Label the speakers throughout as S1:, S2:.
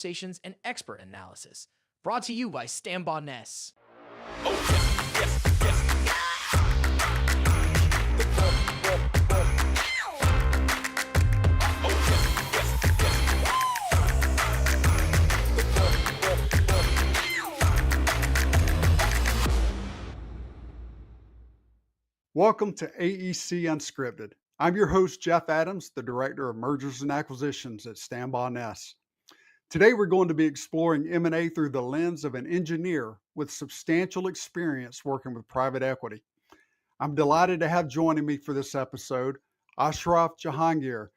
S1: conversations, and expert analysis. Brought to you by Stambaugh Ness.
S2: Welcome to AEC Unscripted. I'm your host, Jeff Adams, the Director of Mergers and Acquisitions at Stambaugh Ness. Today, we're going to be exploring M&A through the lens of an engineer with substantial experience working with private equity. I'm delighted to have joining me for this episode, Ashraf Jahangir,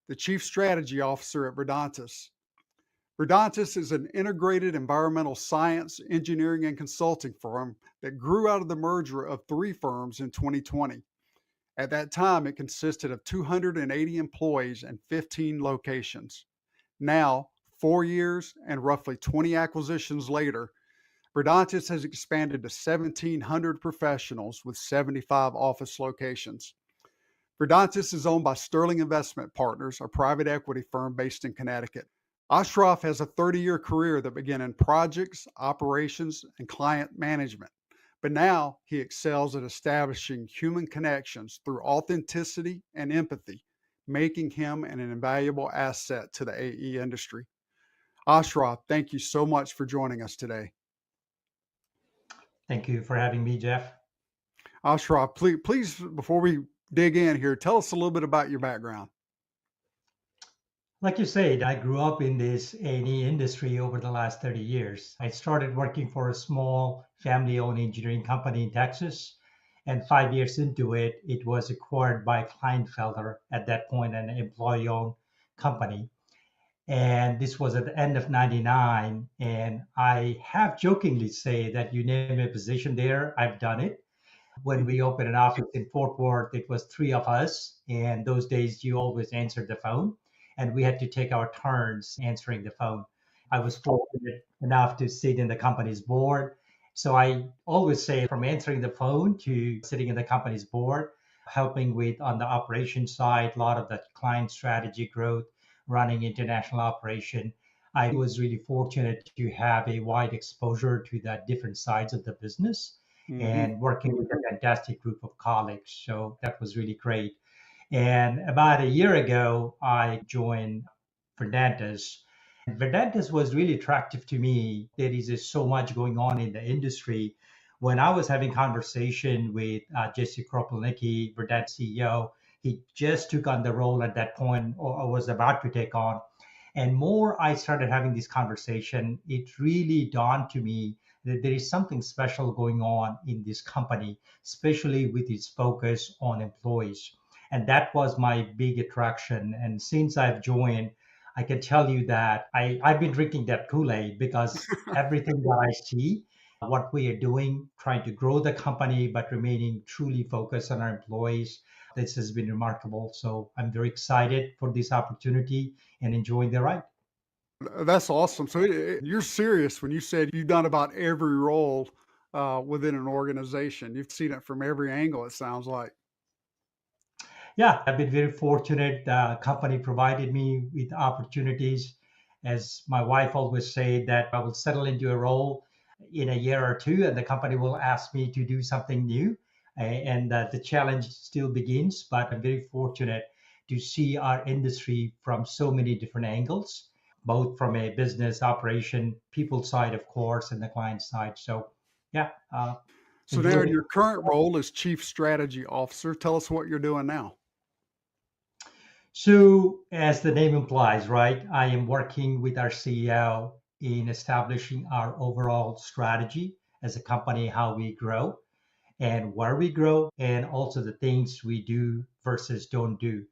S2: the Chief Strategy Officer at Verdantas. Verdantas is an integrated environmental science, engineering, and consulting firm that grew out of the merger of 3 firms in 2020. At that time, it consisted of 280 employees and 15 locations. Now, 4 years and roughly 20 acquisitions later, Verdantas has expanded to 1,700 professionals with 75 office locations. Verdantas is owned by Sterling Investment Partners, a private equity firm based in Connecticut. Ashraf has a 30-year career that began in projects, operations, and client management. But now he excels at establishing human connections through authenticity and empathy, making him an invaluable asset to the AE industry. Ashraf, thank you so much for joining us today.
S3: Thank you for having me, Jeff.
S2: Ashraf, please, before we dig in here, tell us a little bit about your background.
S3: Like you said, I grew up in this A&E industry over the last 30 years. I started working for a small family-owned engineering company in Texas, and 5 years into it, it was acquired by Kleinfelder, at that point an employee-owned company. And this was at the end of 99, and I have jokingly say that you name a position there, I've done it. When we opened an office in Fort Worth, it was 3 of us, and those days you always answered the phone, and we had to take our turns answering the phone. I was fortunate enough to sit in the company's board. So I always say from answering the phone to sitting in the company's board, helping with on the operation side, a lot of the client strategy growth, running international operation. I was really fortunate to have a wide exposure to the different sides of the business and working with a fantastic group of colleagues. So that was really great. And about a year ago, I joined Verdantas. Verdantas was really attractive to me. There is just so much going on in the industry. When I was having conversation with Jesse Kropelnicki, Verdantas CEO, he just took on the role at that point, or was about to take on. And more I started having this conversation, it really dawned to me that there is something special going on in this company, especially with its focus on employees. And that was my big attraction. And since I've joined, I can tell you that I've been drinking that Kool-Aid, because everything that I see, what we are doing, trying to grow the company, but remaining truly focused on our employees, this has been remarkable. So I'm very excited for this opportunity and enjoying the ride.
S2: That's awesome. So you're serious when you said you've done about every role within an organization. You've seen it from every angle, it sounds like.
S3: Yeah, I've been very fortunate. The company provided me with opportunities. As my wife always said, that I will settle into a role in a year or two, and the company will ask me to do something new. And the challenge still begins, but I'm very fortunate to see our industry from so many different angles, both from a business operation, people side, of course, and the client side. So, yeah.
S2: So now in your current role as Chief Strategy Officer, tell us what you're doing now.
S3: So, as the name implies, right, I am working with our CEO in establishing our overall strategy as a company, how we grow and where we grow, and also the things we do versus don't do.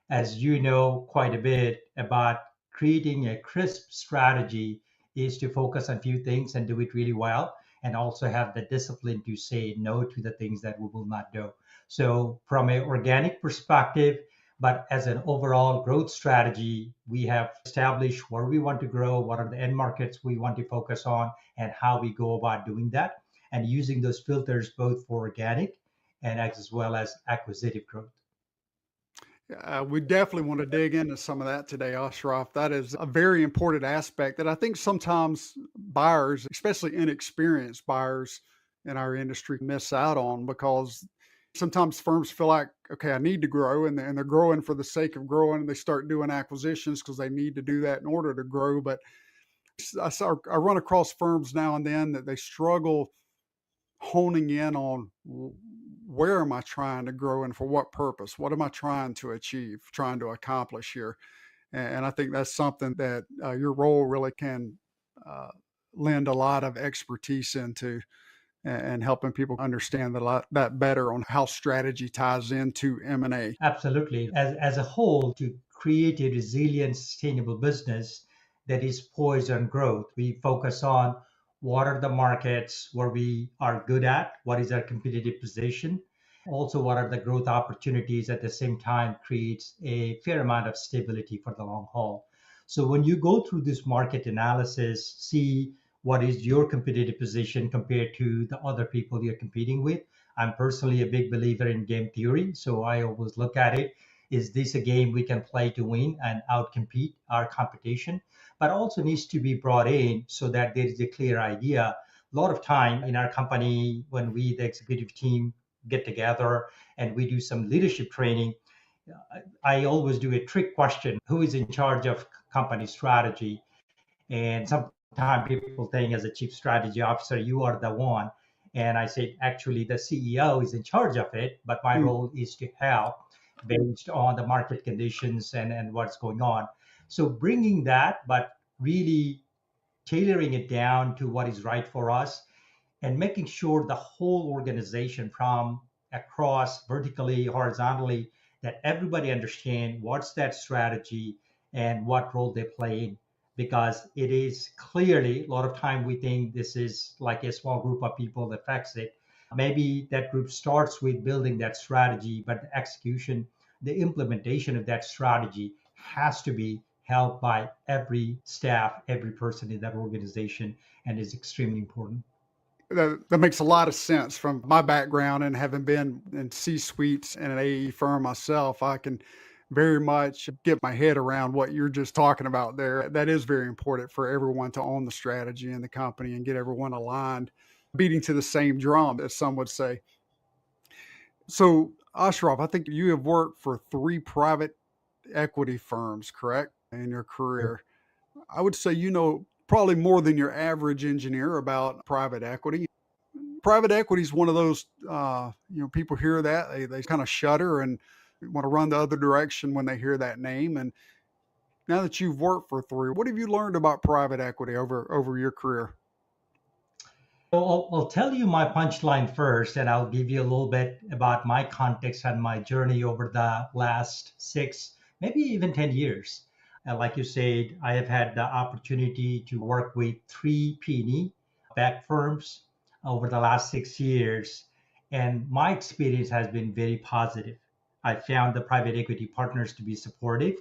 S3: As you know quite a bit about creating a crisp strategy is to focus on few things and do it really well, and also have the discipline to say no to the things that we will not do. So from an organic perspective, but as an overall growth strategy, we have established where we want to grow, what are the end markets we want to focus on, and how we go about doing that, and using those filters both for organic and as well as acquisitive growth.
S2: We definitely want to dig into some of that today, Ashraf. That is a very important aspect that I think sometimes buyers, especially inexperienced buyers in our industry, miss out on because sometimes firms feel like, okay, I need to grow, and they're growing for the sake of growing, and they start doing acquisitions because they need to do that in order to grow. But I run across firms now and then that they struggle honing in on where am I trying to grow and for what purpose? What am I trying to achieve, trying to accomplish here? And I think that's something that your role really can uh, lend a lot of expertise into and helping people understand that better on how strategy ties into M&A.
S3: Absolutely. As a whole, to create a resilient, sustainable business that is poised on growth, we focus on what are the markets where we are good at, what is our competitive position, also what are the growth opportunities at the same time creates a fair amount of stability for the long haul. So when you go through this market analysis, see what is your competitive position compared to the other people you're competing with. I'm personally a big believer in game theory, so I always look at it. Is this a game we can play to win and outcompete our competition? But also needs to be brought in so that there is a clear idea. A lot of time in our company, when we, the executive team, get together and we do some leadership training, I always do a trick question: who is in charge of company strategy? And sometimes people think, as a chief strategy officer, you are the one. And I say, actually, the CEO is in charge of it, but my
S2: Mm.
S3: role is to help based on the market conditions and what's going on. So bringing that, but really tailoring it down to what is right for us and making sure the whole organization from across vertically, horizontally, that everybody understand what's that strategy and what role they play in. Because it is clearly a lot of time we think this is like a small group of people that affects it. Maybe that group starts with building that strategy, but the execution, the implementation of that strategy has to be held by every staff, every person in that organization, and is extremely important.
S2: That makes a lot of sense from my background and having been in C suites in an AE firm myself. I can very much get my head around what you're just talking about there. That is very important for everyone to own the strategy in the company and get everyone aligned, beating to the same drum, as some would say. So, Ashraf, I think you have worked for three private equity firms, correct, in your career. I would say you know probably more than your average engineer about private equity. Private equity is one of those, people hear that they kind of shudder and want to run the other direction when they hear that name. And now that you've worked for three, what have you learned about private equity over your career?
S3: I'll tell you my punchline first, and I'll give you a little bit about my context and my journey over the last 6, maybe even 10 years. Like you said, I have had the opportunity to work with three PE back firms over the last 6 years, and my experience has been very positive. I found the private equity partners to be supportive.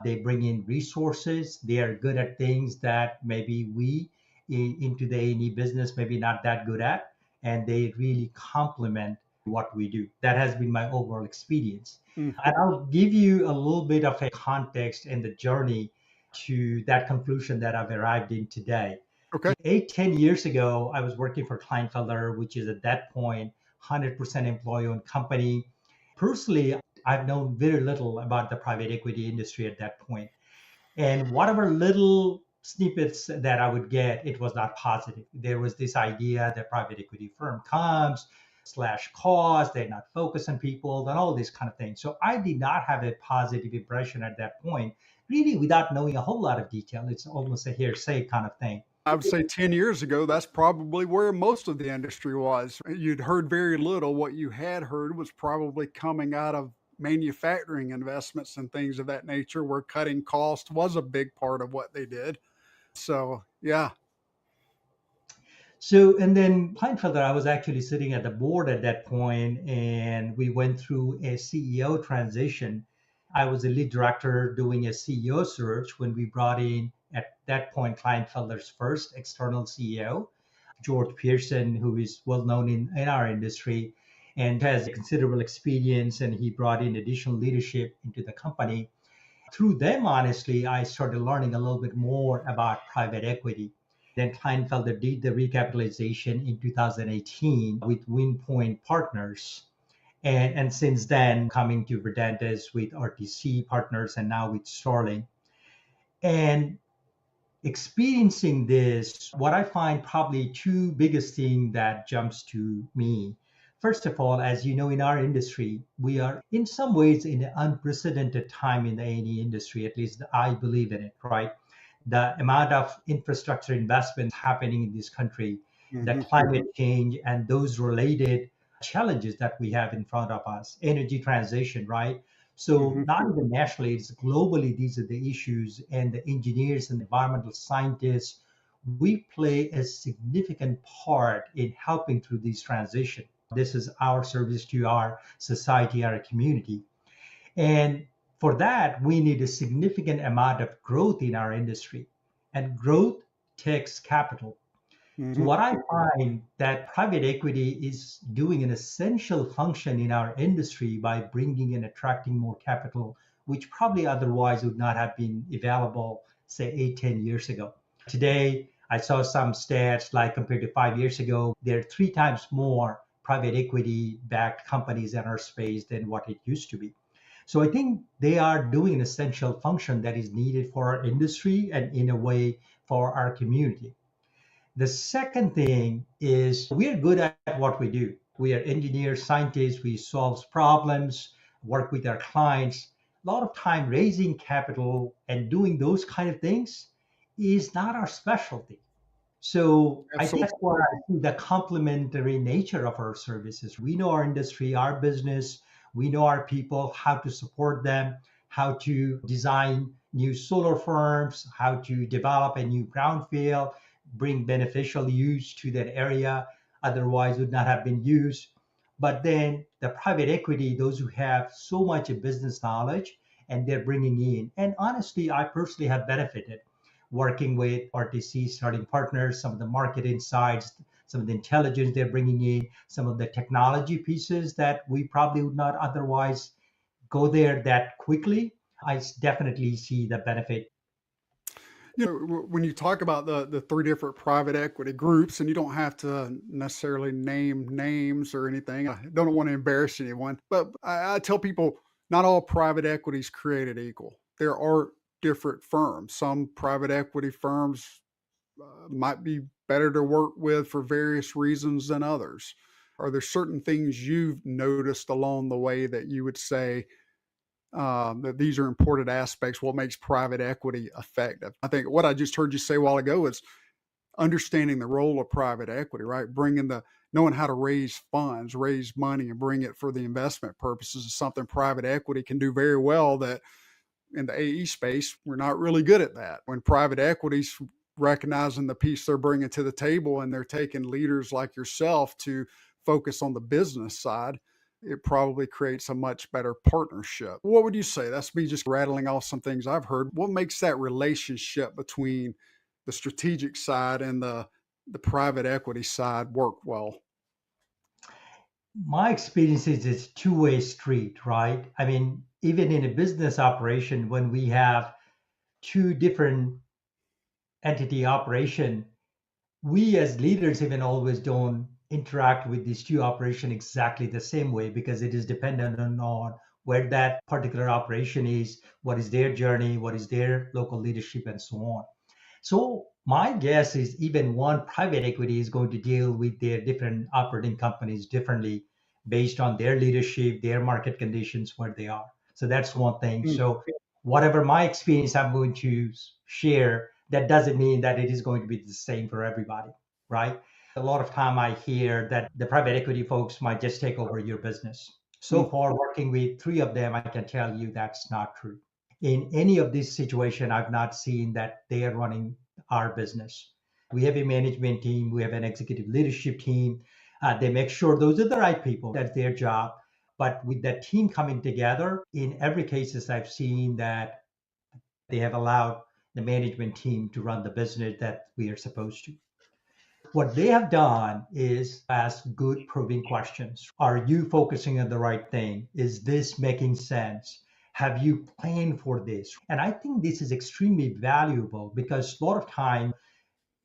S3: They bring in resources. They are good at things that maybe we into the A&E business maybe not that good at, and they really complement what we do. That has been my overall experience.
S2: Mm,
S3: And I'll give you a little bit of a context and the journey to that conclusion that I've arrived in today.
S2: okay.
S3: 8, 10 years ago, I was working for Kleinfelder, which is at that point 100% employee-owned company. Personally, I've known very little about the private equity industry at that point. And whatever little snippets that I would get, it was not positive. There was this idea that private equity firm comes, slash cost, they're not focused on people, and all this kind of thing. So I did not have a positive impression at that point, really without knowing a whole lot of detail. It's almost a hearsay kind of thing.
S2: I would say 10 years ago, that's probably where most of the industry was. You'd heard very little. What you had heard was probably coming out of manufacturing investments and things of that nature, where cutting cost was a big part of what they did. So, yeah.
S3: So, and then Kleinfelder, I was actually sitting at the board at that point, and we went through a CEO transition. I was a lead director doing a CEO search when we brought in, at that point, Kleinfelder's first external CEO, George Pearson, who is well known in our industry. and has considerable experience, and he brought in additional leadership into the company. Through them, honestly, I started learning a little bit more about private equity. Then Kleinfelder did the recapitalization in 2018 with Windpoint Partners. And since then, coming to Verdantas with RTC Partners and now with Starling. And experiencing this, what I find probably two biggest thing that jumps to me. First of all, as you know, in our industry, we are in some ways in an unprecedented time in the A&E industry. At least I believe in it, right? The amount of infrastructure investments happening in this country, the
S2: Hmm.
S3: climate change, and those related challenges that we have in front of us, energy transition, right? So
S2: Hmm.
S3: not even nationally, it's globally, these are the issues. And the engineers and environmental scientists, we play a significant part in helping through this transition. This is our service to our society, our community. And for that, we need a significant amount of growth in our industry. And growth takes capital. So
S2: Hmm.
S3: what I find that private equity is doing an essential function in our industry by bringing and attracting more capital, which probably otherwise would not have been available, say, 8, 10 years ago. Today, I saw some stats like compared to 5 years ago, there are 3 times more private equity backed companies in our space than what it used to be. So I think they are doing an essential function that is needed for our industry and in a way for our community. The second thing is we're good at what we do. We are engineers, scientists, we solve problems, work with our clients. A lot of time raising capital and doing those kind of things is not our specialty. So I think
S2: Absolutely.
S3: that's where I see the complementary nature of our services. We know our industry, our business, we know our people, how to support them, how to design new solar farms, how to develop a new brownfield, bring beneficial use to that area, otherwise would not have been used. But then the private equity, those who have so much of business knowledge and they're bringing in. And honestly, I personally have benefited working with RTC starting partners, some of the market insights, some of the intelligence they're bringing in, some of the technology pieces that we probably would not otherwise go there that quickly. Definitely see the benefit.
S2: When you talk about the three different private equity groups, and you don't have to necessarily name names or anything, I don't want to embarrass anyone, but I tell people not all private equity is created equal. There are different firms. Some private equity firms might be better to work with for various reasons than others. Are there certain things you've noticed along the way that you would say that these are important aspects? What makes private equity effective? I think what I just heard you say a while ago is understanding the role of private equity, right? Bringing the knowing how to raise funds, raise money, and bring it for the investment purposes is something private equity can do very well. That in the AE space, we're not really good at that. When private equities recognizing the piece they're bringing to the table and they're taking leaders like yourself to focus on the business side, it probably creates a much better partnership. What would you say? That's me just rattling off some things I've heard. What makes that relationship between the strategic side and the private equity side work well?
S3: My experience is it's two-way street, right? I mean, even in a business operation, when we have two different entity operation, we as leaders even always don't interact with these two operations exactly the same way because it is dependent on where that particular operation is, what is their journey, what is their local leadership, and so on. So my guess is even one private equity is going to deal with their different operating companies differently based on their leadership, their market conditions, where they are. So that's one thing.
S2: Mm.
S3: So whatever my experience I'm going to share, that doesn't mean that it is going to be the same for everybody, right? A lot of time I hear that the private equity folks might just take over your business. So
S2: Mm.
S3: far, working with 3 of them, I can tell you that's not true. In any of this situation, I've not seen that they are running our business. We have a management team, we have an executive leadership team. They make sure those are the right people. That's their job. But with that team coming together, in every cases I've seen that they have allowed the management team to run the business that we are supposed to. What they have done is ask good probing questions. Are you focusing on the right thing? Is this making sense? Have you planned for this? And I think this is extremely valuable because a lot of time,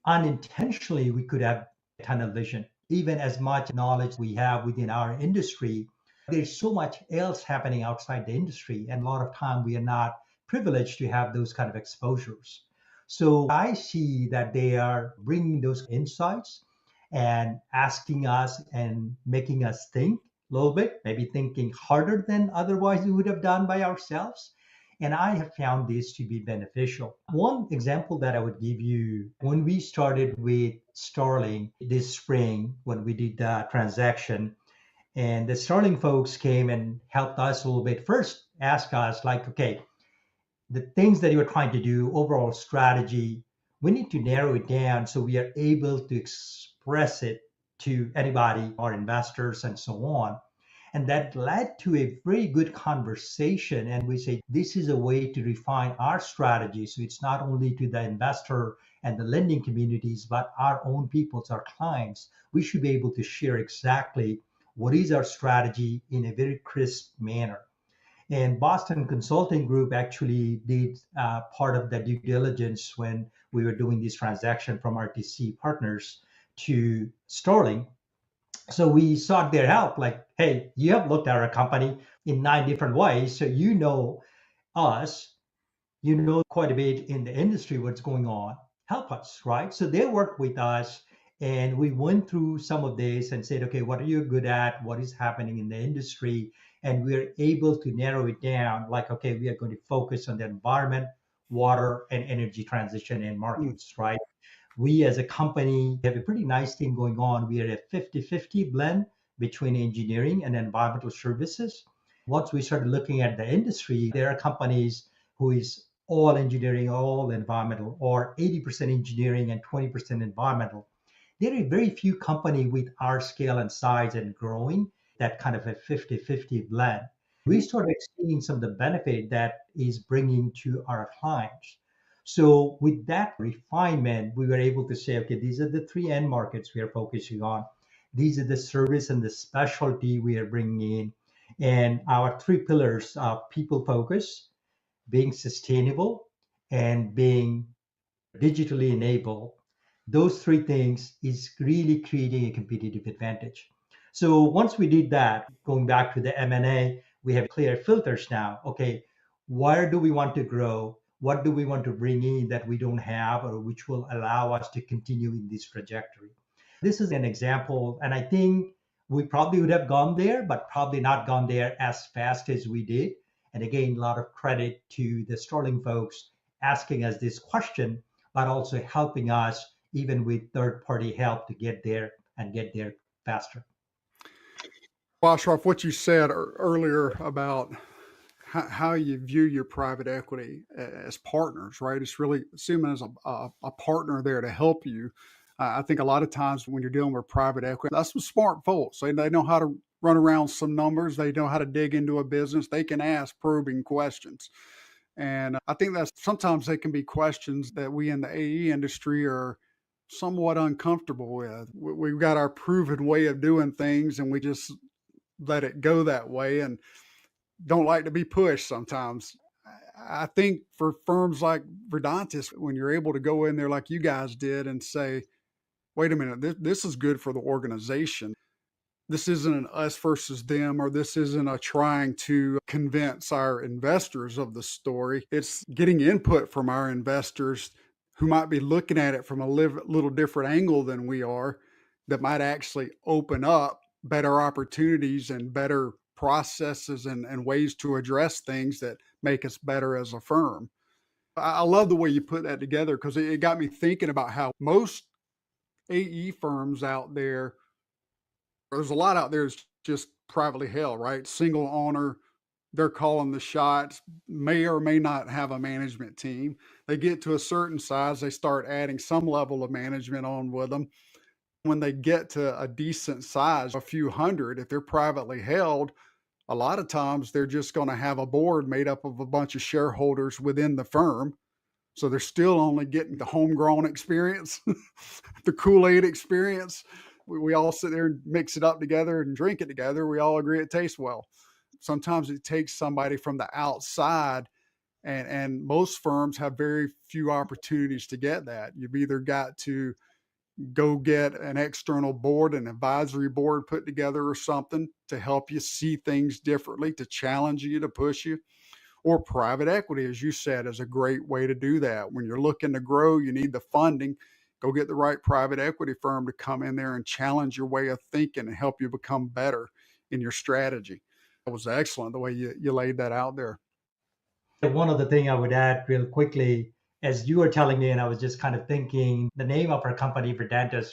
S3: unintentionally, we could have tunnel vision. Even as much knowledge we have within our industry, there's so much else happening outside the industry. And a lot of time we are not privileged to have those kind of exposures. So I see that they are bringing those insights and asking us and making us think a little bit, maybe thinking harder than otherwise we would have done by ourselves. And I have found this to be beneficial. One example that I would give you, when we started with Starling this spring, when we did the transaction, and the Starling folks came and helped us a little bit. First, ask us, like, okay, the things that you are trying to do, overall strategy, we need to narrow it down so we are able to express it to anybody, our investors, and so on. And that led to a very good conversation. And we say, this is a way to refine our strategy. So it's not only to the investor and the lending communities, but our own peoples, our clients. We should be able to share exactly what is our strategy in a very crisp manner. And Boston Consulting Group actually did part of the due diligence when we were doing this transaction from RTC Partners to Sterling. So we sought their help, like, hey, you have looked at our company in 9 different ways. So you know us, you know quite a bit in the industry, what's going on. Help us, right? So they worked with us and we went through some of this and said, okay, what are you good at? What is happening in the industry? And we're able to narrow it down like, okay, we are going to focus on the environment, water, and energy transition and
S2: Mm.
S3: markets, right? We as a company have a pretty nice thing going on. We are a 50-50 blend between engineering and environmental services. Once we started looking at the industry, there are companies who is all engineering, all environmental, or 80% engineering and 20% environmental. There are very few companies with our scale and size and growing that kind of a 50-50 blend. We started seeing some of the benefit that is bringing to our clients. So with that refinement, we were able to say, okay, these are the three end markets we are focusing on. These are the service and the specialty we are bringing in. And our three pillars are people focus, being sustainable, and being digitally enabled. Those three things is really creating a competitive advantage. So once we did that, going back to the M&A, we have clear filters now. Okay, where do we want to grow? What do we want to bring in that we don't have or which will allow us to continue in this trajectory? This is an example, and I think we probably would have gone there, but probably not gone there as fast as we did. And again, a lot of credit to the Sterling folks asking us this question, but also helping us even with third party help to get there and get there faster.
S2: Well, Ashraf, what you said earlier about how you view your private equity as partners, right? It's really assuming as a partner there to help you. I think a lot of times when you're dealing with private equity, that's some smart folks. They know how to run around some numbers. They know how to dig into a business. They can ask probing questions. And I think that sometimes they can be questions that we in the AE industry are somewhat uncomfortable with. We've got our proven way of doing things and we just let it go that way and don't like to be pushed sometimes. I think for firms like Verdantas, when you're able to go in there like you guys did and say, wait a minute, this is good for the organization. This isn't an us versus them, or this isn't a trying to convince our investors of the story. It's getting input from our investors who might be looking at it from a little different angle than we are, that might actually open up better opportunities and better processes and ways to address things that make us better as a firm. I love the way you put that together because it got me thinking about how most AE firms out there's a lot out there that's just privately held, right? Single owner, they're calling the shots, may or may not have a management team. They get to a certain size, they start adding some level of management on with them. When they get to a decent size, a few hundred, if they're privately held, a lot of times they're just going to have a board made up of a bunch of shareholders within the firm. So they're still only getting the homegrown experience, the Kool-Aid experience. We all sit there and mix it up together and drink it together. We all agree it tastes well. Sometimes it takes somebody from the outside, and most firms have very few opportunities to get that. You've either got to go get an external board, an advisory board put together or something to help you see things differently, to challenge you, to push you. Or private equity, as you said, is a great way to do that. When you're looking to grow, you need the funding. Go get the right private equity firm to come in there and challenge your way of thinking and help you become better in your strategy. It was excellent the way you laid that out there.
S3: One other thing I would add real quickly, as you were telling me, and I was just kind of thinking, the name of our company, Verdantas,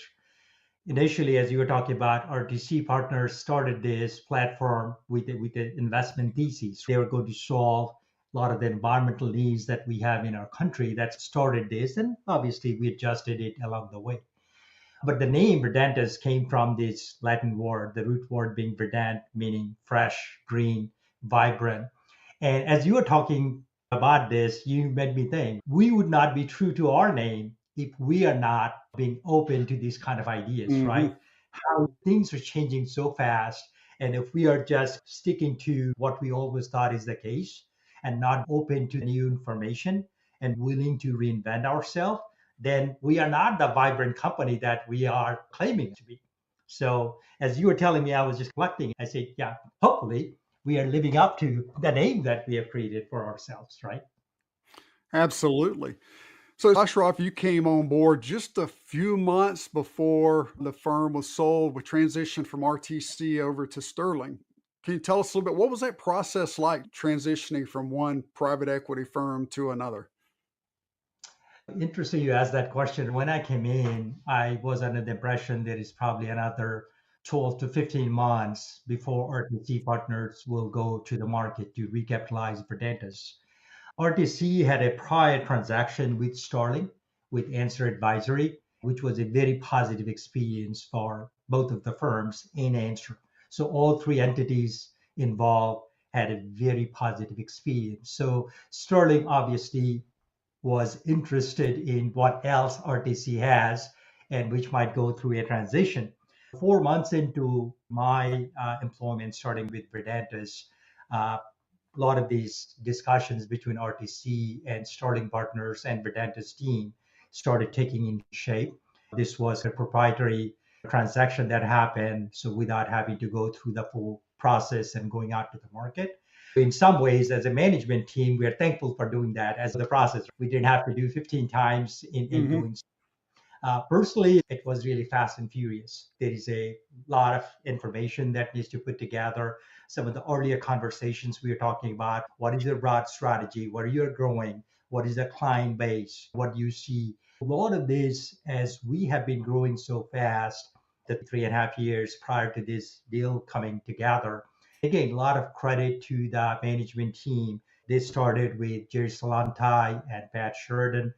S3: initially, as you were talking about, our DC partners started this platform with the investment thesis. They were going to solve a lot of the environmental needs that we have in our country. That started this, and obviously we adjusted it along the way. But the name Verdantas came from this Latin word, the root word being verdant, meaning fresh, green, vibrant. And as you were talking about this, you made me think we would not be true to our name if we are not being open to these kind of ideas,
S2: Mm-hmm.
S3: right? How things are changing so fast. And if we are just sticking to what we always thought is the case and not open to new information and willing to reinvent ourselves, then we are not the vibrant company that we are claiming to be. So as you were telling me, I was just reflecting. I said, yeah, hopefully we are living up to the name that we have created for ourselves, right?
S2: Absolutely. So, Ashraf, you came on board just a few months before the firm was sold. We transitioned from RTC over to Sterling. Can you tell us a little bit, what was that process like, transitioning from one private equity firm to another?
S3: Interesting you asked that question. When I came in, I was under the impression there is probably another 12 to 15 months before RTC partners will go to the market to recapitalize Verdantas. RTC had a prior transaction with Starling, with Answer Advisory, which was a very positive experience for both of the firms in Answer. So all three entities involved had a very positive experience. So Sterling obviously was interested in what else RTC has and which might go through a transition. 4 months into my employment, starting with Verdantas, a lot of these discussions between RTC and Sterling Partners and Verdantas team started taking in shape. This was a proprietary transaction that happened, so without having to go through the full process and going out to the market. In some ways, as a management team, we are thankful for doing that as the process. We didn't have to do 15 times in
S2: Mm-hmm.
S3: doing so. Personally, it was really fast and furious. There is a lot of information that needs to put together. Some of the earlier conversations we were talking about, what is your broad strategy? Where you're growing? What is the client base? What do you see? A lot of this, as we have been growing so fast, the 3.5 years prior to this deal coming together. Again, a lot of credit to the management team. This started with Jerry Salantai and Pat Sheridan,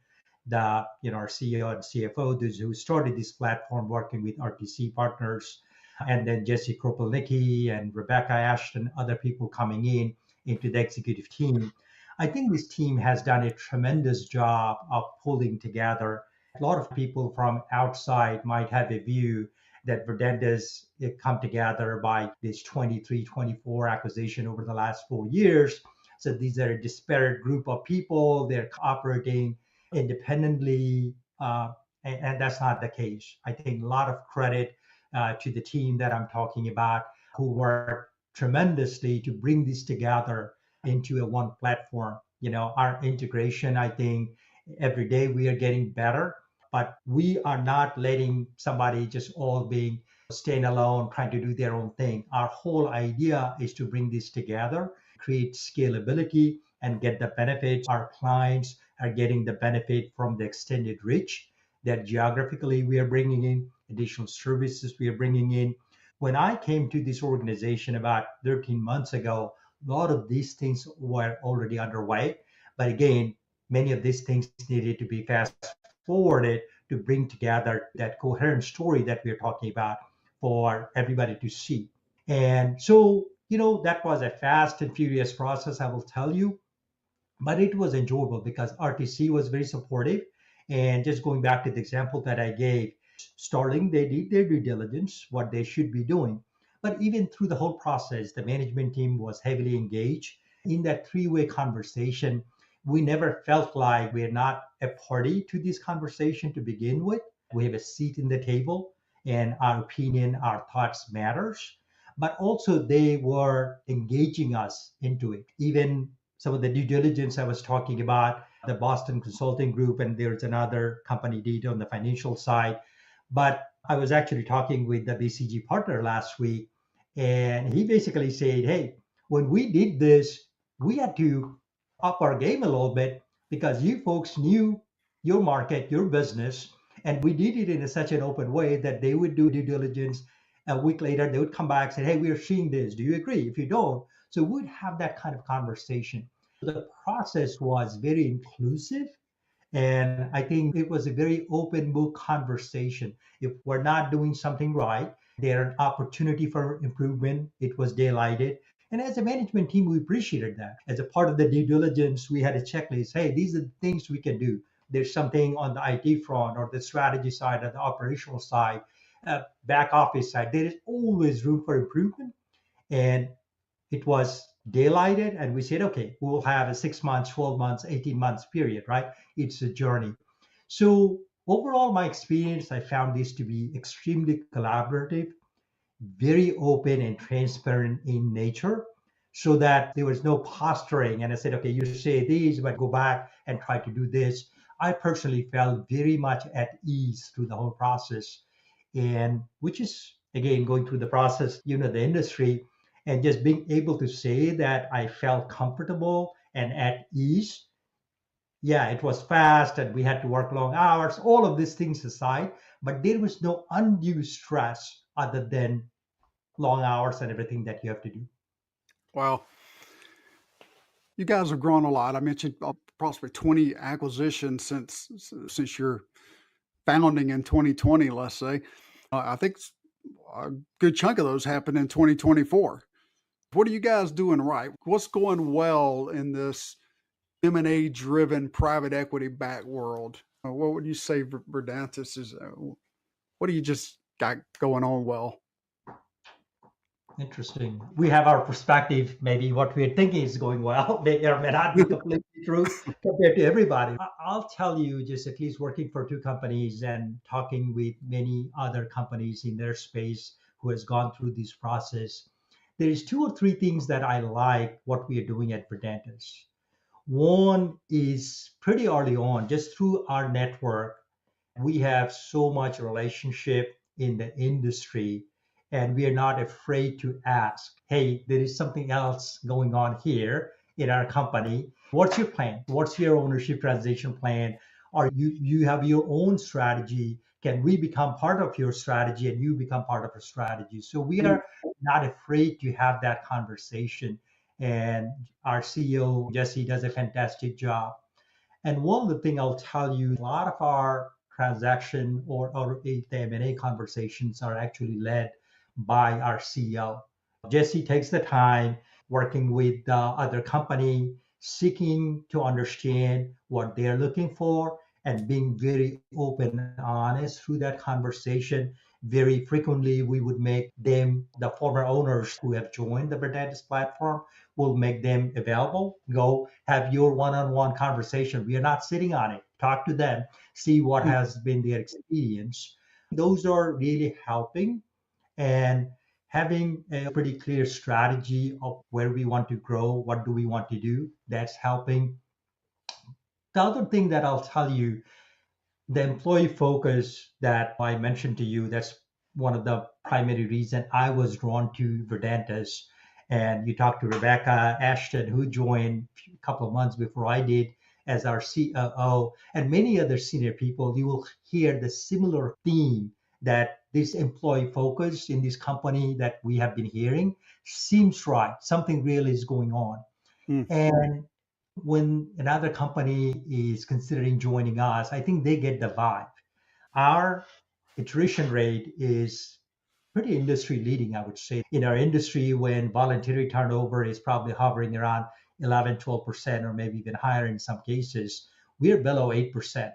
S3: the our CEO and CFO, those who started this platform working with RTC partners, and then Jesse Kropelnicki and Rebecca Ashton, other people coming in into the executive team. I think this team has done a tremendous job of pulling together. A lot of people from outside might have a view that Verdantas come together by this 23, 24 acquisition over the last 4 years. So these are a disparate group of people. They're operating independently, and that's not the case. I think a lot of credit to the team that I'm talking about, who worked tremendously to bring this together into a one platform. Our integration, I think every day we are getting better, but we are not letting somebody just all being staying alone, trying to do their own thing. Our whole idea is to bring this together, create scalability, and get the benefits. Our clients are getting the benefit from the extended reach that geographically we are bringing in, additional services we are bringing in. When I came to this organization about 13 months ago, a lot of these things were already underway. But again, many of these things needed to be fast forwarded to bring together that coherent story that we're talking about for everybody to see. And so, that was a fast and furious process, I will tell you. But it was enjoyable because RTC was very supportive. And just going back to the example that I gave, starting, they did their due diligence, what they should be doing. But even through the whole process, the management team was heavily engaged in that three-way conversation. We never felt like we're not a party to this conversation to begin with. We have a seat in the table, and our opinion, our thoughts matters. But also they were engaging us into it. Even some of the due diligence I was talking about, the Boston Consulting Group, and there's another company did on the financial side. But I was actually talking with the BCG partner last week, and he basically said, hey, when we did this, we had to up our game a little bit because you folks knew your market, your business, and we did it in such an open way that they would do due diligence. A week later, they would come back and say, hey, we are seeing this. Do you agree? If you don't, so we'd have that kind of conversation. The process was very inclusive. And I think it was a very open book conversation. If we're not doing something right, there's an opportunity for improvement. It was daylighted. And as a management team, we appreciated that. As a part of the due diligence, we had a checklist. Hey, these are the things we can do. There's something on the IT front or the strategy side or the operational side, back office side. There is always room for improvement. And it was daylighted, and we said, okay, we will have a 6 months, 12 months, 18 months period, right? It's a journey. So overall, my experience, I found this to be extremely collaborative, very open and transparent in nature, so that there was no posturing. And I said, okay, you say these, but go back and try to do this. I personally felt very much at ease through the whole process, and which is again going through the process, the industry, and just being able to say that I felt comfortable and at ease. Yeah, it was fast and we had to work long hours, all of these things aside, but there was no undue stress other than long hours and everything that you have to do.
S2: Well, you guys have grown a lot. I mentioned approximately 20 acquisitions since your founding in 2020, let's say. I think a good chunk of those happened in 2024. What are you guys doing right? What's going well in this M&A driven private equity backed world? What would you say Verdantas is? What do you just got going on well?
S3: Interesting. We have our perspective, maybe what we're thinking is going well, may or may not be completely true compared to everybody. I'll tell you, just at least working for two companies and talking with many other companies in their space who has gone through this process, there is two or three things that I like what we are doing at Verdantas. One is pretty early on, just through our network, we have so much relationship in the industry, and we are not afraid to ask, hey, there is something else going on here in our company. What's your plan? What's your ownership transition plan? Or you have your own strategy? Can we become part of your strategy and you become part of a strategy? So we are not afraid to have that conversation. And our CEO, Jesse, does a fantastic job. And one of the things I'll tell you, a lot of our transaction or the M&A conversations are actually led by our CEO. Jesse takes the time working with the other company, seeking to understand what they're looking for and being very open and honest through that conversation. Very frequently, we would make them, the former owners who have joined the Verdantas platform, will make them available. Go have your one-on-one conversation. We are not sitting on it. Talk to them, see what has been their experience. Those are really helping, and having a pretty clear strategy of where we want to grow, what do we want to do, that's helping. The other thing that I'll tell you, the employee focus that I mentioned to you, that's one of the primary reason I was drawn to Verdantas. And you talked to Rebecca Ashton, who joined a couple of months before I did as our COO, and many other senior people. You will hear the similar theme that this employee focus in this company that we have been hearing seems right. Something really is going on.
S2: Mm.
S3: And when another company is considering joining us, I think they get the vibe. Our attrition rate is pretty industry leading, I would say. In our industry, when voluntary turnover is probably hovering around 11, 12%, or maybe even higher in some cases. We're below 8%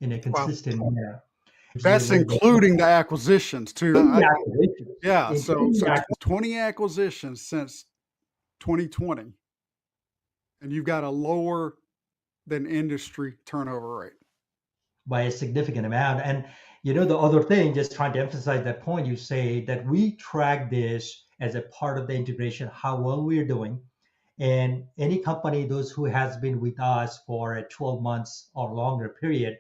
S3: in a
S2: Wow.
S3: consistent manner.
S2: That's including the acquisitions too. Yeah. So
S3: Including
S2: 20 acquisitions since 2020, and you've got a lower than industry turnover rate.
S3: by a significant amount. And the other thing, just trying to emphasize that point, you say that we track this as a part of the integration, how well we're doing. And any company, those who has been with us for a 12 months or longer period,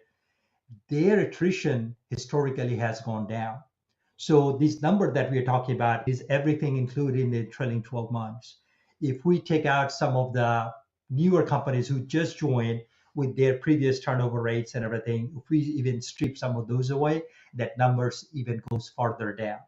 S3: their attrition historically has gone down. So this number that we are talking about is everything included in the trailing 12 months. If we take out some of the newer companies who just joined with their previous turnover rates and everything, if we even strip some of those away, that numbers even goes farther down.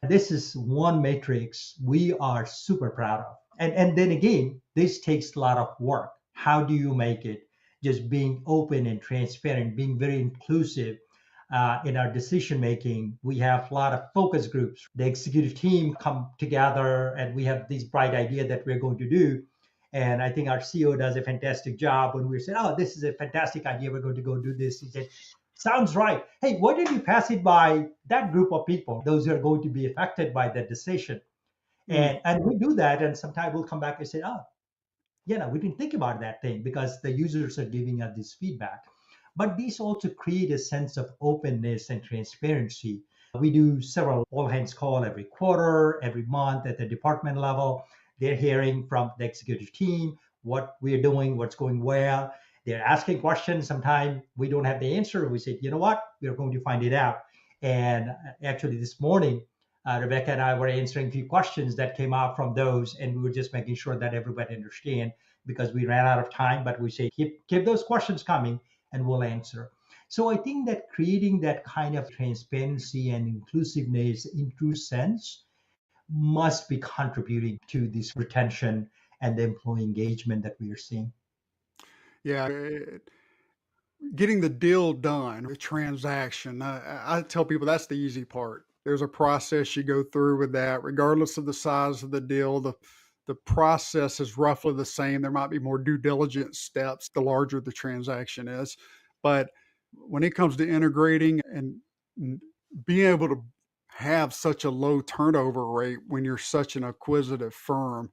S3: This is one matrix we are super proud of. And then again, this takes a lot of work. How do you make it? Just being open and transparent, being very inclusive in our decision making. We have a lot of focus groups. The executive team come together and we have this bright idea that we're going to do. And I think our CEO does a fantastic job when we said, oh, this is a fantastic idea. We're going to go do this. He said, sounds right. Hey, why don't you pass it by that group of people, those who are going to be affected by that decision? And we do that. And sometimes we'll come back and say, oh, we didn't think about that thing because the users are giving us this feedback. But these also create a sense of openness and transparency. We do several all hands call every quarter, every month at the department level. They're hearing from the executive team what we're doing, what's going well. They're asking questions. Sometimes we don't have the answer. We say, you know what? We're going to find it out. And actually, this morning, Rebecca and I were answering a few questions that came out from those, and we were just making sure that everybody understand because we ran out of time. But we say keep those questions coming, and we'll answer. So I think that creating that kind of transparency and inclusiveness in true sense must be contributing to this retention and the employee engagement that we are seeing.
S2: Yeah. Getting the deal done, the transaction. I tell people that's the easy part. There's a process you go through with that, regardless of the size of the deal. The process is roughly the same. There might be more due diligence steps the larger the transaction is. But when it comes to integrating and being able to have such a low turnover rate when you're such an acquisitive firm,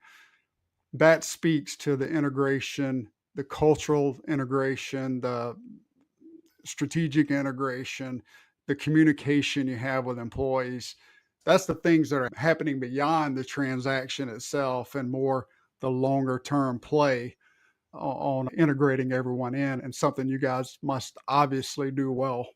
S2: that speaks to the integration, the cultural integration, the strategic integration, the communication you have with employees. That's the things that are happening beyond the transaction itself and more the longer term play on integrating everyone in, and something you guys must obviously do well.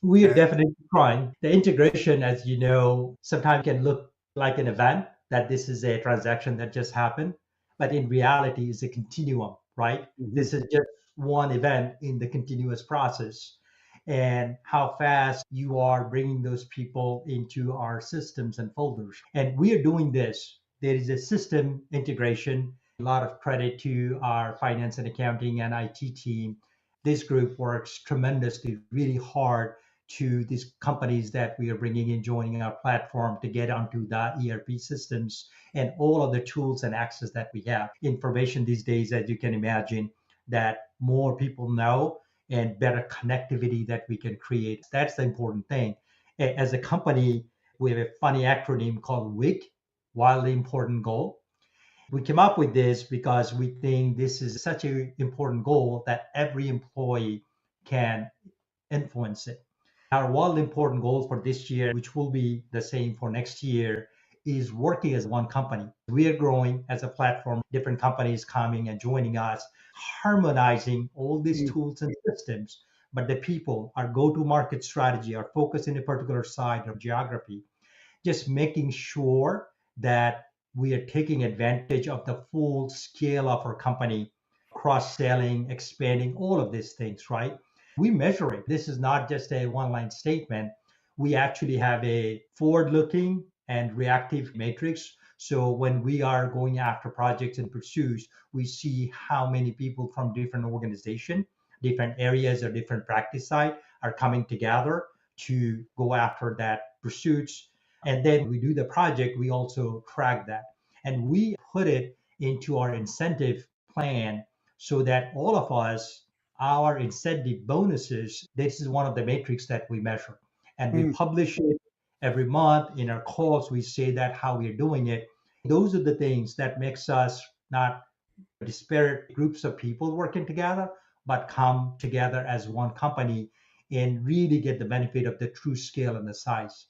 S3: We are definitely trying. The integration, as you know, sometimes can look like an event that this is a transaction that just happened, but in reality, it's a continuum, right? This is just one event in the continuous process. And how fast you are bringing those people into our systems and folders. And we are doing this. There is a system integration. A lot of credit to our finance and accounting and IT team. This group works tremendously, really hard to these companies that we are bringing in, joining our platform to get onto the ERP systems and all of the tools and access that we have. Information these days, as you can imagine, that more people know and better connectivity that we can create. That's the important thing. As a company, we have a funny acronym called WIG, Wildly Important Goal. We came up with this because we think this is such an important goal that every employee can influence it. Our wildly important goal for this year, which will be the same for next year, is working as one company. We are growing as a platform, different companies coming and joining us, harmonizing all these tools and systems. But the people, our go-to-market strategy, our focus in a particular side or geography, just making sure that we are taking advantage of the full scale of our company, cross-selling, expanding, all of these things, right? We measure it. This is not just a one-line statement. We actually have a forward-looking and reactive matrix. So when we are going after projects and pursuits, we see how many people from different organizations, different areas or different practice side are coming together to go after that pursuits. And then we do the project, we also track that. And we put it into our incentive plan so that all of us, our incentive bonuses, this is one of the metrics that we measure. And we
S2: Mm.
S3: publish it every month. In our calls, we say that how we're doing it. Those are the things that makes us not disparate groups of people working together, but come together as one company and really get the benefit of the true scale and the size.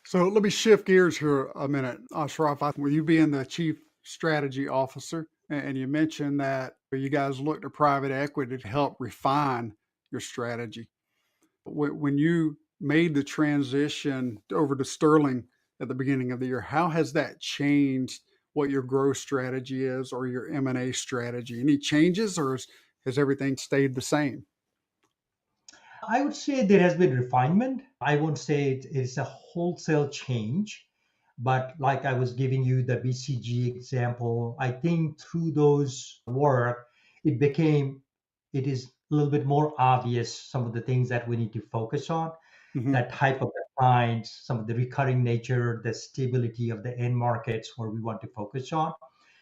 S2: So let me shift gears here a minute, Ashraf. With you being the chief strategy officer, and you mentioned that you guys looked to private equity to help refine your strategy. When you made the transition over to Sterling at the beginning of the year, how has that changed what your growth strategy is or your M&A strategy? Any changes, or has everything stayed the same?
S3: I would say there has been refinement. I won't say it is a wholesale change, but like I was giving you the BCG example, I think through those work, it is a little bit more obvious some of the things that we need to focus on,
S2: Hmm.
S3: that type of the clients, some of the recurring nature, the stability of the end markets where we want to focus on.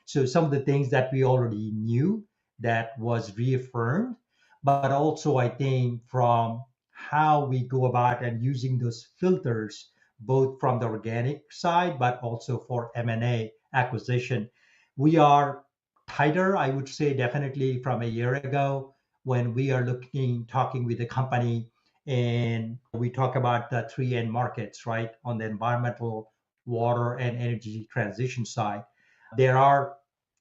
S3: So some of the things that we already knew that was reaffirmed, but also I think from how we go about and using those filters, both from the organic side, but also for M&A acquisition, we are tighter, I would say, definitely from a year ago when we are talking with the company and we talk about the three end markets, right? On the environmental, water, and energy transition side. There are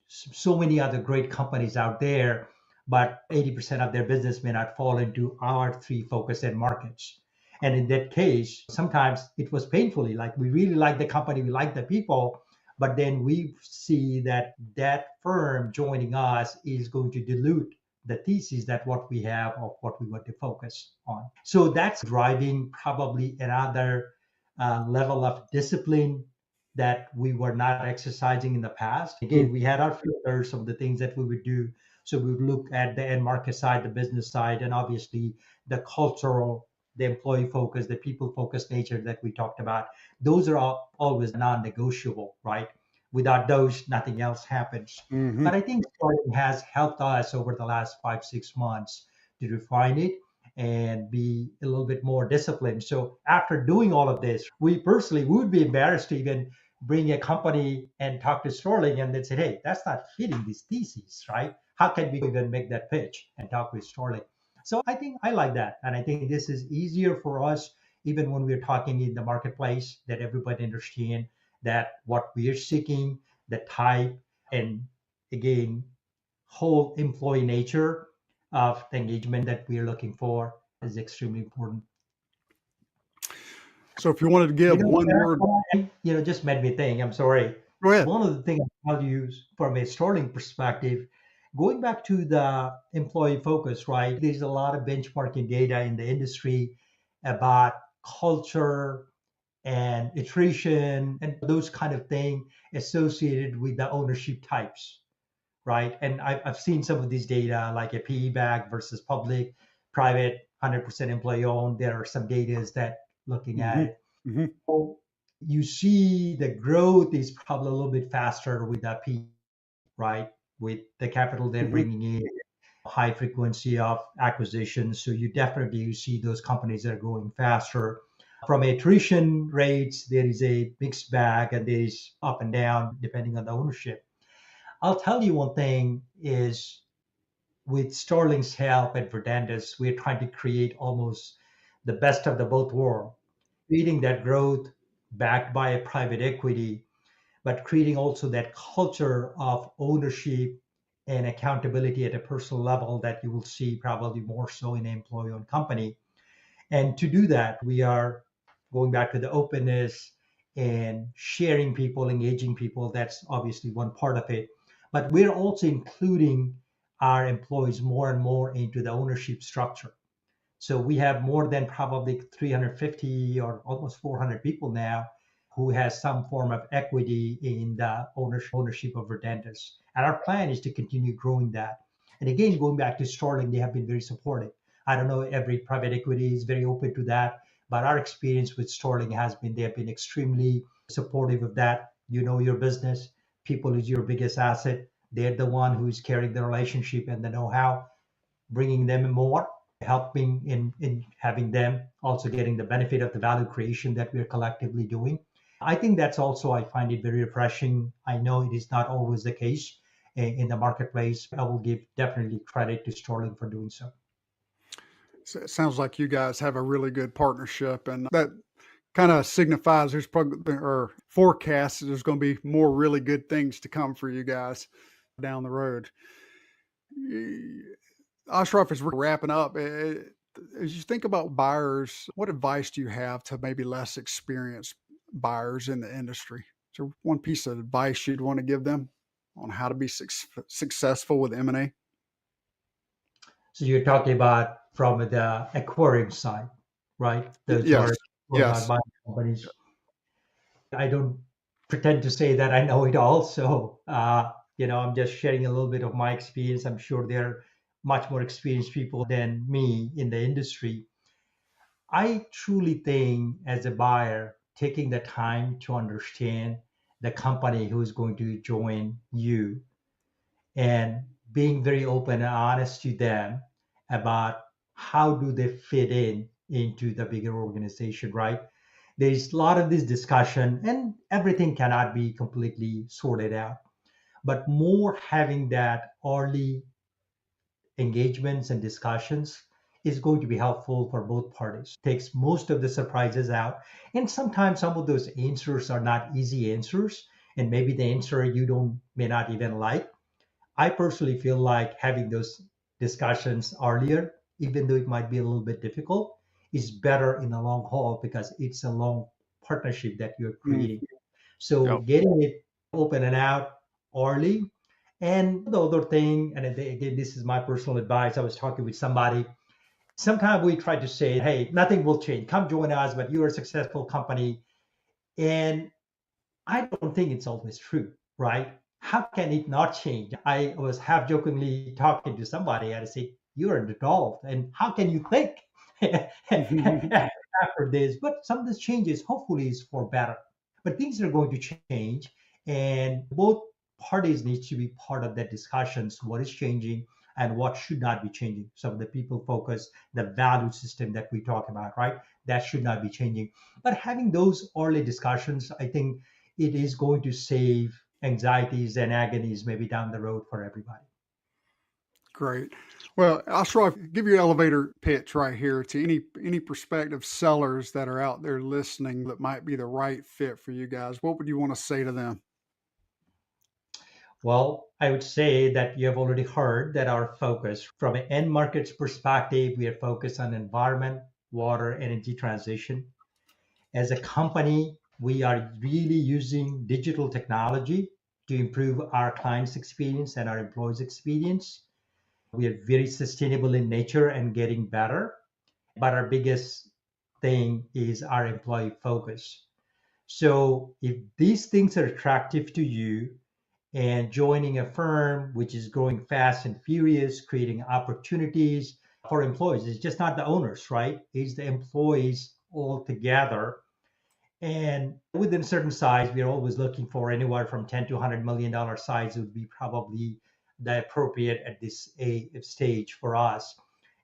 S3: so many other great companies out there, but 80% of their business may not fall into our three focus end markets. And in that case, sometimes it was painfully like we really like the company, we like the people, but then we see that that firm joining us is going to dilute the thesis that what we have of what we want to focus on. So that's driving probably another level of discipline that we were not exercising in the past. Again, we had our filters of the things that we would do. So we would look at the end market side, the business side, and obviously the cultural, the employee focus, the people focused nature that we talked about. Those are always non negotiable, right? Without those, nothing else happens.
S2: Hmm.
S3: But I think Starling has helped us over the last 5, 6 months to refine it and be a little bit more disciplined. So after doing all of this, we personally would be embarrassed to even bring a company and talk to Sterling and then say, hey, that's not fitting these theses, right? How can we even make that pitch and talk with Sterling? So I think I like that. And I think this is easier for us, even when we're talking in the marketplace, that everybody understand that what we are seeking, the type, and again, whole employee nature of the engagement that we are looking for is extremely important.
S2: So if you wanted to
S3: You
S2: give
S3: know,
S2: one word,
S3: just made me think. I'm sorry.
S2: go ahead.
S3: One of the things I'll use from a Starling perspective, going back to the employee focus, right? There's a lot of benchmarking data in the industry about culture and attrition and those kind of thing associated with the ownership types, right? And I've seen some of these data like a PE back versus public, private, 100% employee owned. There are some data that looking at
S2: Hmm.
S3: it.
S2: Hmm.
S3: So you see the growth is probably a little bit faster with that PE, right? With the capital they're
S2: Hmm.
S3: bringing in, high frequency of acquisitions. So you see those companies that are growing faster. From attrition rates, there is a mixed bag and there is up and down depending on the ownership. I'll tell you one thing is with Sterling's help at Verdantas, we're trying to create almost the best of the both worlds, creating that growth backed by a private equity, but creating also that culture of ownership and accountability at a personal level that you will see probably more so in an employee-owned company. And to do that, we are going back to the openness and sharing people, engaging people. That's obviously one part of it. But we're also including our employees more and more into the ownership structure. So we have more than probably 350 or almost 400 people now who has some form of equity in the ownership of Verdantas. And our plan is to continue growing that. And again, going back to Sterling, they have been very supportive. I don't know, every private equity is very open to that, but our experience with Sterling has been they have been extremely supportive of that. You know your business. People is your biggest asset. They're the one who's carrying the relationship and the know-how, bringing them more, helping in having them also getting the benefit of the value creation that we're collectively doing. I think that's also, I find it very refreshing. I know it is not always the case in the marketplace. I will give definitely credit to Sterling for doing so.
S2: So it sounds like you guys have a really good partnership, and that kind of signifies there's probably or forecasts there's going to be more really good things to come for you guys down the road. Ashraf, as we're wrapping up, as you think about buyers, what advice do you have to maybe less experienced buyers in the industry? Is there one piece of advice you'd want to give them on how to be successful with M&A?
S3: So you're talking about from the acquiring side, right? Those
S2: Yes.
S3: who are not buying companies. I don't pretend to say that I know it all. So, I'm just sharing a little bit of my experience. I'm sure there are much more experienced people than me in the industry. I truly think as a buyer, taking the time to understand the company who is going to join you and being very open and honest to them about how do they fit in into the bigger organization, right? There's a lot of this discussion and everything cannot be completely sorted out, but more having that early engagements and discussions is going to be helpful for both parties. Takes most of the surprises out. And sometimes some of those answers are not easy answers. And maybe the answer you don't may not even like. I personally feel like having those discussions earlier, even though it might be a little bit difficult, is better in the long haul because it's a long partnership that you're creating. So
S2: Yep.
S3: getting it open and out early. And the other thing, and again, this is my personal advice. I was talking with somebody. Sometimes we try to say, hey, nothing will change. Come join us, but you're a successful company. And I don't think it's always true, right? How can it not change? I was half jokingly talking to somebody and I said, you're an adult, and how can you think after this? But some of these changes hopefully is for better. But things are going to change, and both parties need to be part of that discussions. What is changing and what should not be changing? So the people focus, the value system that we talk about, right? That should not be changing. But having those early discussions, I think it is going to save anxieties and agonies maybe down the road for everybody.
S2: Great. Well, Ashraf, give your elevator pitch right here to any prospective sellers that are out there listening that might be the right fit for you guys. What would you want to say to them?
S3: Well, I would say that you have already heard that our focus from an end markets perspective, we are focused on environment, water, energy transition. As a company, we are really using digital technology to improve our clients' experience and our employees' experience. We are very sustainable in nature and getting better. But our biggest thing is our employee focus. So if these things are attractive to you and joining a firm which is growing fast and furious, creating opportunities for employees, it's just not the owners, right? It's the employees all together. And within a certain size, we're always looking for anywhere from 10 to $100 million size would be probably the appropriate at this stage for us.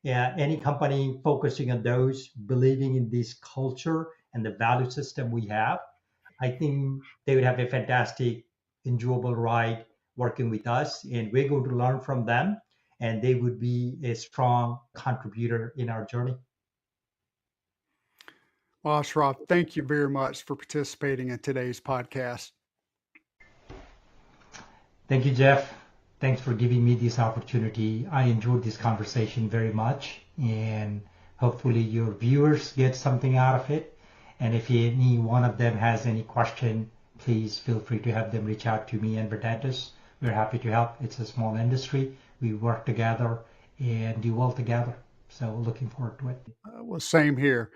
S3: Yeah, any company focusing on those, believing in this culture and the value system we have, I think they would have a fantastic, enjoyable ride working with us, and we're going to learn from them, and they would be a strong contributor in our journey.
S2: Well, Ashraf, thank you very much for participating in today's podcast.
S3: Thank you, Jeff. Thanks for giving me this opportunity. I enjoyed this conversation very much, and hopefully your viewers get something out of it. And if any one of them has any question, please feel free to have them reach out to me and Verdantas. We're happy to help. It's a small industry. We work together and do well together. So looking forward to it.
S2: Well, same here.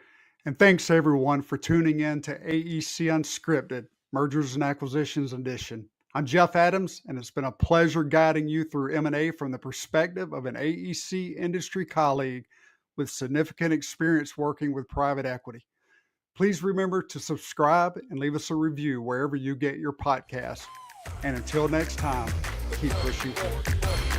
S2: And thanks everyone for tuning in to AEC Unscripted, Mergers and Acquisitions Edition. I'm Jeff Adams, and it's been a pleasure guiding you through M&A from the perspective of an AEC industry colleague with significant experience working with private equity. Please remember to subscribe and leave us a review wherever you get your podcasts. And until next time, keep pushing forward.